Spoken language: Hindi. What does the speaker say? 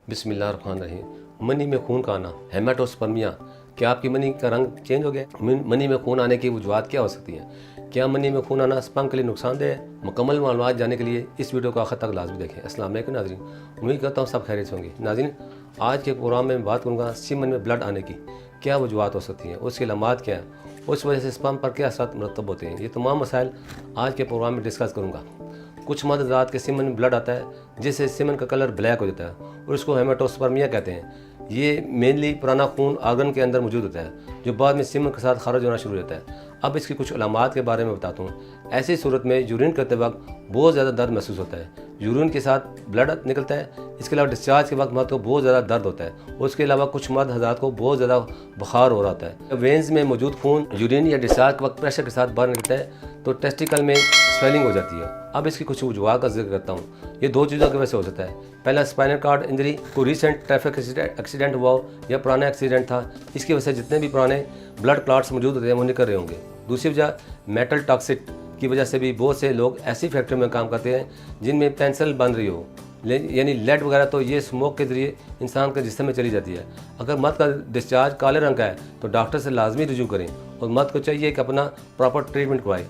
बिस्मिल्लाहिर्रहमानिर्रहीम। मनी में खून का आना, हेमाटोस्पर्मिया। क्या आपकी मनी का रंग चेंज हो गया? मनी में खून आने की वजूहत क्या हो सकती हैं? क्या मनी में खून आना स्पर्म के लिए नुकसानदेह है? मुकम्मल मालूमात जानने के लिए इस वीडियो को आखिर तक लाजमी देखें। अस्सलाम वालेकुम नाज़रीन, उम्मीद करता हूँ सब खैरियत से होंगे। नाज़रीन, आज के प्रोग्राम में बात करूँगा सीमन में ब्लड आने की क्या वजूहत हो सकती हैं, उसकी अलामात क्या है, उस वजह से स्पर्म पर क्या असर मुरतब होते हैं। ये तमाम मसाइल आज के प्रोग्राम में डिस्कस करूँगा। कुछ मर्द ज़ात के सीमन में ब्लड आता है जिससे सीमन का कलर ब्लैक हो जाता है और इसको हेमाटोस्पर्मिया कहते हैं। ये मेनली पुराना खून आर्गन के अंदर मौजूद होता है जो बाद में सीमन के साथ खारिज होना शुरू हो जाता है। अब इसकी कुछ अलामात के बारे में बताता हूँ। ऐसी सूरत में यूरिन करते वक्त बहुत ज़्यादा दर्द महसूस होता है। यूरिन के साथ ब्लड निकलता है। इसके अलावा डिस्चार्ज के वक्त मर्द को बहुत ज़्यादा दर्द होता है। उसके अलावा कुछ मर्द हज़रात को बहुत ज़्यादा बुखार हो रहा होता है। वेंस में मौजूद खून यूरिन या डिस्चार्ज के वक्त प्रेशर के साथ बाहर निकलता है तो टेस्टिकल में स्वेलिंग हो जाती है। अब इसकी कुछ वजूहत का जिक्र करता हूँ। ये दो चीज़ों की वजह से हो सकता है। पहला, स्पाइनल कार्ड इंजरी, कोई रिसेंट ट्रैफिक एक्सीडेंट हुआ हो या पुराना एक्सीडेंट था, इसकी वजह से जितने भी पुराने ब्लड क्लॉट्स मौजूद होते हैं वो निकल रहे होंगे। दूसरी वजह, मेटल टॉक्सिक की वजह से भी बहुत से लोग ऐसी फैक्ट्री में काम करते हैं जिनमें पेंसिल बन रही हो, यानी लेड वगैरह, तो ये स्मोक के ज़रिए इंसान के जिस्म में चली जाती है। अगर मर्द का डिस्चार्ज काले रंग का है तो डॉक्टर से लाजमी रुजू करें और मर्द को चाहिए कि अपना प्रॉपर ट्रीटमेंट करवाएं।